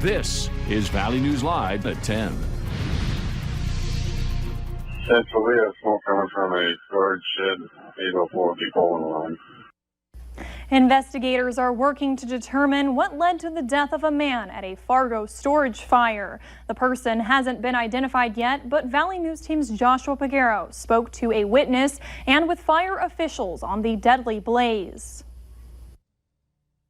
This is Valley News Live at 10. Central, we have smoke coming from a storage shed, 804 Poland line. Investigators are working to determine what led to the death of a man at a Fargo storage fire. The person hasn't been identified yet, but Valley News Team's Joshua Peguero spoke to a witness and with fire officials on the deadly blaze.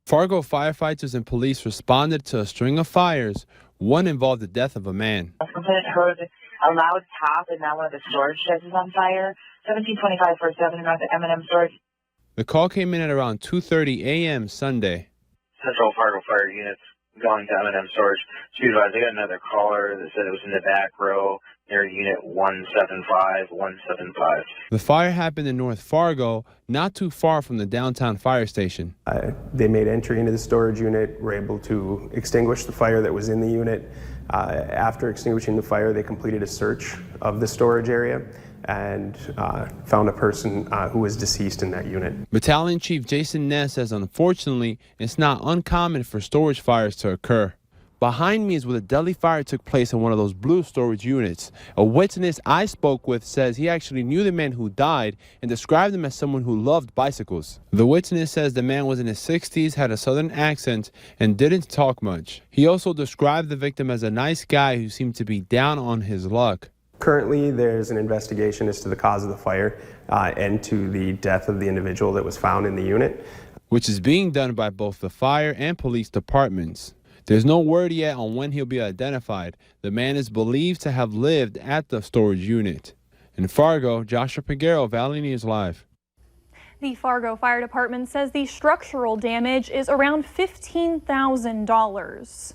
Fargo firefighters and police responded to a string of fires. One involved the death of a man. Lieutenant heard a loud pop, and now one of the storage sheds is on fire. 1725 First Avenue North at M&M Storage. The call came in at around 2:30 a.m. Sunday. Central Fargo Fire Units going to M&M Storage. Supervisor, I got another caller that said it was in the back row near Unit 175. The fire happened in North Fargo, not too far from the downtown fire station. They made entry into the storage unit, were able to extinguish the fire that was in the unit. After extinguishing the fire, they completed a search of the storage area and found a person who was deceased in that unit. Battalion Chief Jason Ness says unfortunately, it's not uncommon for storage fires to occur. Behind me is where the deadly fire took place in one of those blue storage units. A witness I spoke with says he actually knew the man who died and described him as someone who loved bicycles. The witness says the man was in his 60s, had a southern accent, and didn't talk much. He also described the victim as a nice guy who seemed to be down on his luck. Currently, there's an investigation as to the cause of the fire and to the death of the individual that was found in the unit, which is being done by both the fire and police departments. There's no word yet on when he'll be identified. The man is believed to have lived at the storage unit. In Fargo, Joshua Peguero, Valley News Live. The Fargo Fire Department says the structural damage is around $15,000.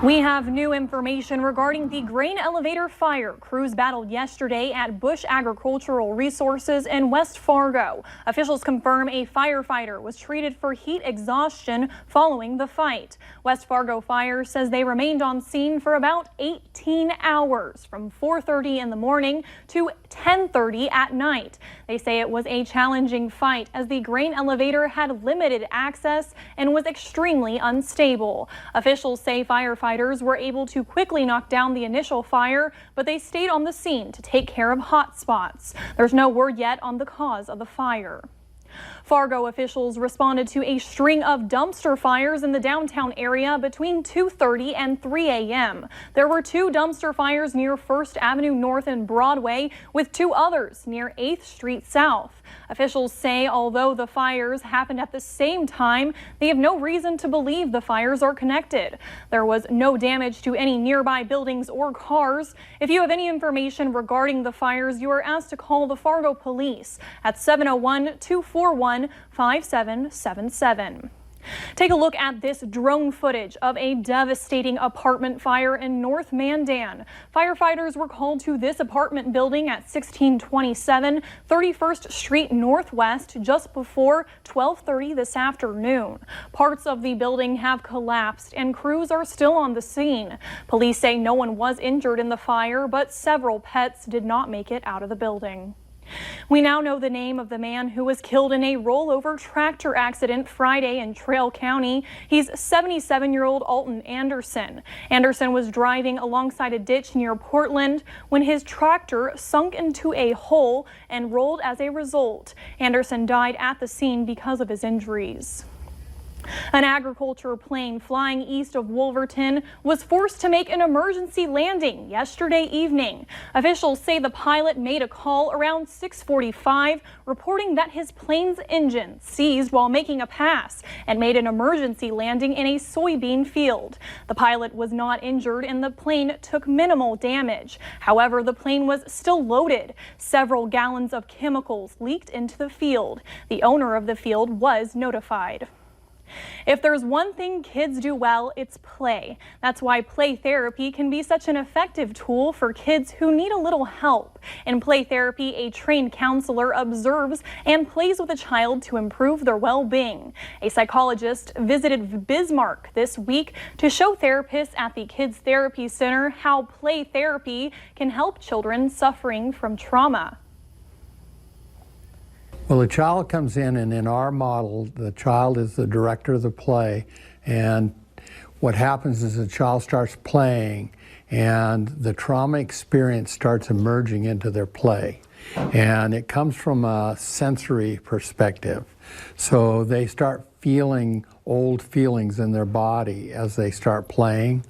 We have new information regarding the grain elevator fire. Crews battled yesterday at Bush Agricultural Resources in West Fargo. Officials confirm a firefighter was treated for heat exhaustion following the fight. West Fargo Fire says they remained on scene for about 18 hours from 4:30 in the morning to 10:30 at night. They say it was a challenging fight as the grain elevator had limited access and was extremely unstable. Officials say firefighters were able to quickly knock down the initial fire, but they stayed on the scene to take care of hot spots. There's no word yet on the cause of the fire. Fargo officials responded to a string of dumpster fires in the downtown area between 2:30 and 3 a.m. There were 2 dumpster fires near First Avenue North and Broadway, with 2 others near 8th Street South. Officials say although the fires happened at the same time, they have no reason to believe the fires are connected. There was no damage to any nearby buildings or cars. If you have any information regarding the fires, you are asked to call the Fargo Police at 701-241-5777. Take a look at this drone footage of a devastating apartment fire in North Mandan. Firefighters were called to this apartment building at 1627 31st Street Northwest just before 12:30 this afternoon. Parts of the building have collapsed and crews are still on the scene. Police say no one was injured in the fire, but several pets did not make it out of the building. We now know the name of the man who was killed in a rollover tractor accident Friday in Trail County. He's 77-year-old Alton Anderson. Anderson was driving alongside a ditch near Portland when his tractor sunk into a hole and rolled as a result. Anderson died at the scene because of his injuries. An agriculture plane flying east of Wolverton was forced to make an emergency landing yesterday evening. Officials say the pilot made a call around 6:45, reporting that his plane's engine seized while making a pass and made an emergency landing in a soybean field. The pilot was not injured and the plane took minimal damage. However, the plane was still loaded. Several gallons of chemicals leaked into the field. The owner of the field was notified. If there's one thing kids do well, it's play. That's why play therapy can be such an effective tool for kids who need a little help. In play therapy, a trained counselor observes and plays with a child to improve their well-being. A psychologist visited Bismarck this week to show therapists at the Kids Therapy Center how play therapy can help children suffering from trauma. Well, the child comes in, and in our model, the child is the director of the play, and what happens is the child starts playing and the trauma experience starts emerging into their play. And it comes from a sensory perspective. So they start feeling old feelings in their body as they start playing.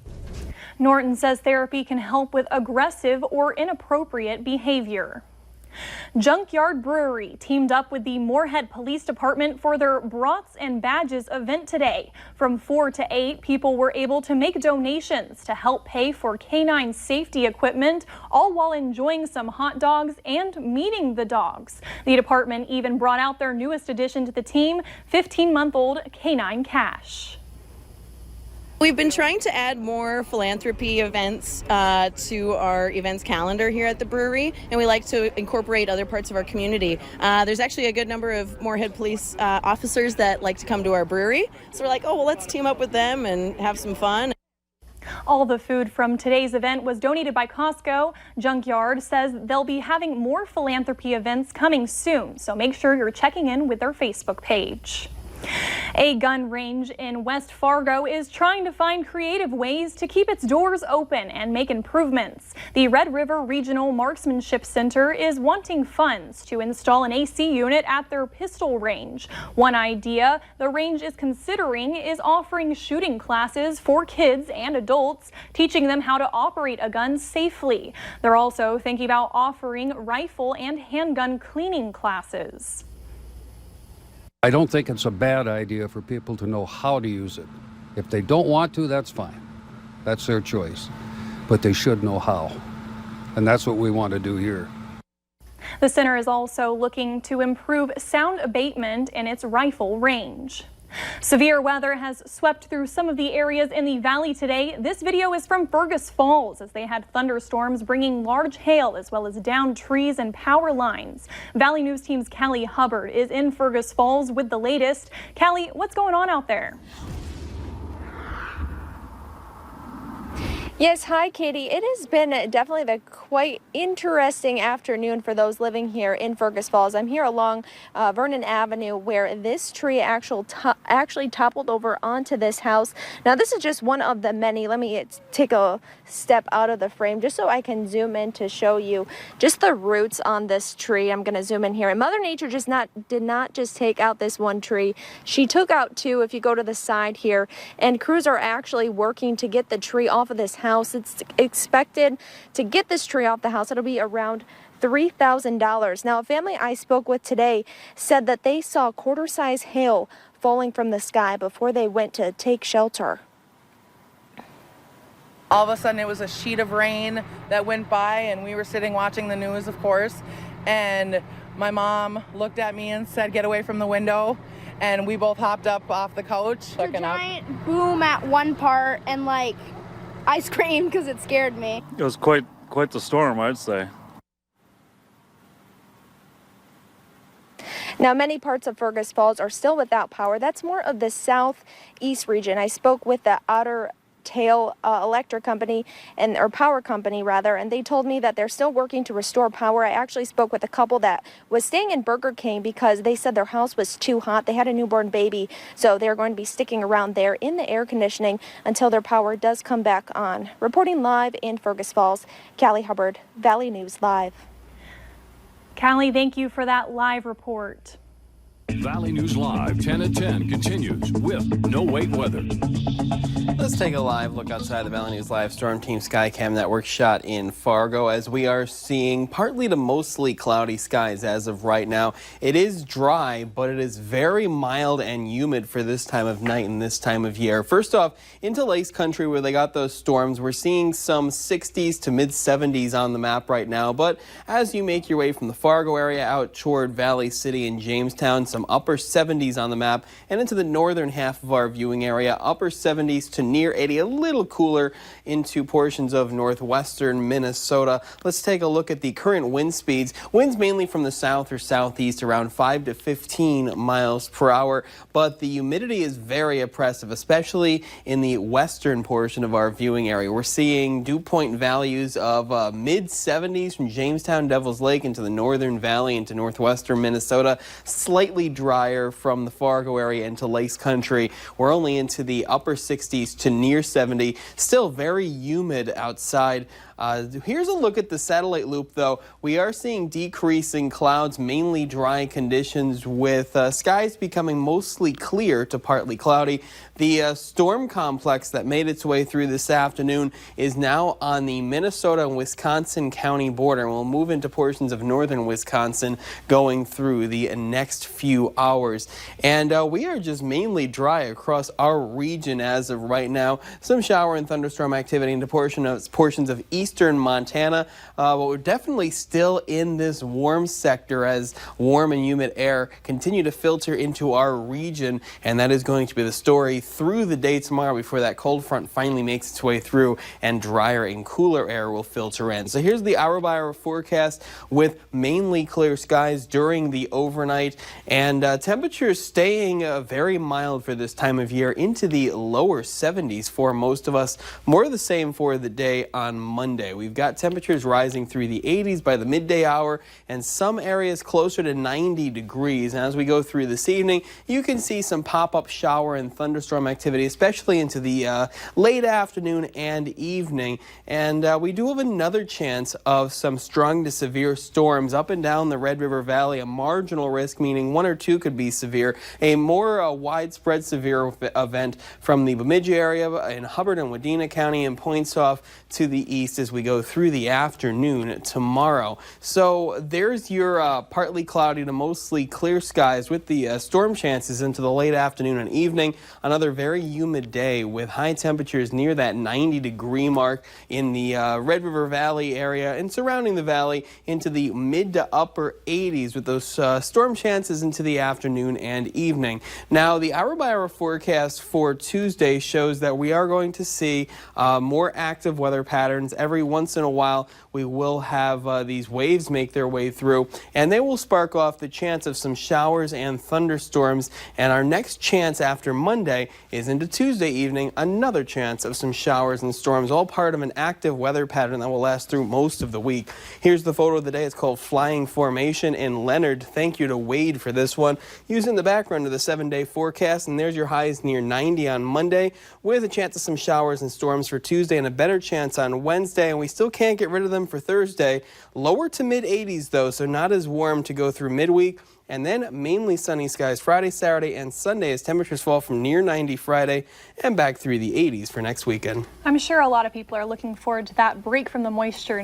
Norton says therapy can help with aggressive or inappropriate behavior. Junkyard Brewery teamed up with the Moorhead Police Department for their Brats and Badges event today. From 4 to 8, people were able to make donations to help pay for canine safety equipment, all while enjoying some hot dogs and meeting the dogs. The department even brought out their newest addition to the team, 15-month-old Canine Cash. We've been trying to add more philanthropy events to our events calendar here at the brewery, and we like to incorporate other parts of our community. There's actually a good number of Moorhead police officers that like to come to our brewery, so we're like, oh, well, let's team up with them and have some fun. All the food from today's event was donated by Costco. Junkyard says they'll be having more philanthropy events coming soon, so make sure you're checking in with their Facebook page. A gun range in West Fargo is trying to find creative ways to keep its doors open and make improvements. The Red River Regional Marksmanship Center is wanting funds to install an AC unit at their pistol range. One idea the range is considering is offering shooting classes for kids and adults, teaching them how to operate a gun safely. They're also thinking about offering rifle and handgun cleaning classes. I don't think it's a bad idea for people to know how to use it. If they don't want to, that's fine. That's their choice. But they should know how. And that's what we want to do here. The center is also looking to improve sound abatement in its rifle range. Severe weather has swept through some of the areas in the valley today. This video is from Fergus Falls as they had thunderstorms bringing large hail as well as downed trees and power lines. Valley News Team's Callie Hubbard is in Fergus Falls with the latest. Callie, what's going on out there? Yes, hi Katie. It has been definitely a quite interesting afternoon for those living here in Fergus Falls. I'm here along Vernon Avenue where this tree actually toppled over onto this house. Now this is just one of the many. Let me take a step out of the frame just so I can zoom in to show you just the roots on this tree. I'm going to zoom in here. And Mother Nature did not just take out this one tree. She took out two if you go to the side here. And crews are actually working to get the tree off of this house. It's expected to get this tree off the house. It'll be around $3,000. Now, a family I spoke with today said that they saw quarter-size hail falling from the sky before they went to take shelter. All of a sudden, it was a sheet of rain that went by, and we were sitting watching the news, of course, and my mom looked at me and said, "Get away from the window," and we both hopped up off the couch. A giant boom at one part, and I screamed because it scared me. It was quite the storm, I'd say. Now, many parts of Fergus Falls are still without power. That's more of the southeast region. I spoke with the Otter Tail Electric Company or power company rather, and they told me that they're still working to restore power. I actually spoke with a couple that was staying in Burger King because they said their house was too hot. They had a newborn baby, so they're going to be sticking around there in the air conditioning until their power does come back on. Reporting live in Fergus Falls, Callie Hubbard, Valley News Live. Callie, thank you for that live report. Valley News Live 10 at 10 continues with No Wait Weather. Let's take a live look outside the Valley News Live Storm Team Skycam Network shot in Fargo as we are seeing partly to mostly cloudy skies as of right now. It is dry, but it is very mild and humid for this time of night and this time of year. First off, into Lakes Country where they got those storms, we're seeing some 60s to mid 70s on the map right now. But as you make your way from the Fargo area out toward Valley City and Jamestown, some upper 70s on the map, and into the northern half of our viewing area, upper 70s to near 80, a little cooler into portions of northwestern Minnesota. Let's take a look at the current wind speeds. Winds mainly from the south or southeast around 5 to 15 miles per hour, but the humidity is very oppressive, especially in the western portion of our viewing area. We're seeing dew point values of mid 70s from Jamestown, Devil's Lake into the northern valley into northwestern Minnesota, slightly drier from the Fargo area into Lakes Country. We're only into the upper 60s to near 70. Still very humid outside. Here's a look at the satellite loop, though. We are seeing decreasing clouds, mainly dry conditions, with skies becoming mostly clear to partly cloudy. The storm complex that made its way through this afternoon is now on the Minnesota and Wisconsin county border. We'll move into portions of northern Wisconsin going through the next few hours. And we are just mainly dry across our region as of right now. Some shower and thunderstorm activity into portions of eastern Montana, but we're definitely still in this warm sector as warm and humid air continue to filter into our region, and that is going to be the story through the day tomorrow before that cold front finally makes its way through and drier and cooler air will filter in. So here's the hour-by-hour forecast with mainly clear skies during the overnight, and temperatures staying very mild for this time of year into the lower 70s for most of us. More the same for the day on Monday. We've got temperatures rising through the 80s by the midday hour and some areas closer to 90 degrees. And as we go through this evening, you can see some pop-up shower and thunderstorm activity, especially into the late afternoon and evening. And we do have another chance of some strong to severe storms up and down the Red River Valley, a marginal risk, meaning one or two could be severe. A more widespread severe event from the Bemidji area in Hubbard and Wadena County and points off to the east as we go through the afternoon tomorrow. So there's your partly cloudy to mostly clear skies with the storm chances into the late afternoon and evening. Another very humid day with high temperatures near that 90-degree mark in the Red River Valley area and surrounding the valley into the mid to upper 80s with those storm chances into the afternoon and evening. Now, the hour-by-hour forecast for Tuesday shows that we are going to see more active weather patterns. Every once in a while, we will have these waves make their way through, and they will spark off the chance of some showers and thunderstorms. And our next chance after Monday is into Tuesday evening, another chance of some showers and storms, all part of an active weather pattern that will last through most of the week. Here's the photo of the day. It's called Flying Formation in Leonard. Thank you to Wade for this one. Using the background of the 7-day forecast, and there's your highs near 90 on Monday with a chance of some showers and storms for Tuesday and a better chance on Wednesday, and we still can't get rid of them for Thursday. Lower to mid 80s though, so not as warm to go through midweek. And then mainly sunny skies Friday, Saturday, and Sunday as temperatures fall from near 90 Friday and back through the 80s for next weekend. I'm sure a lot of people are looking forward to that break from the moisture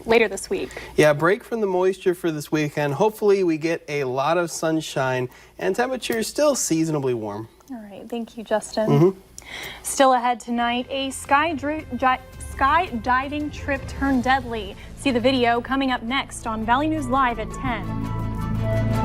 later this week. Yeah, break from the moisture for this weekend. Hopefully we get a lot of sunshine and temperatures still seasonably warm. All right, thank you, Justin. Still ahead tonight, a skydiving trip turned deadly. See the video coming up next on Valley News Live at 10.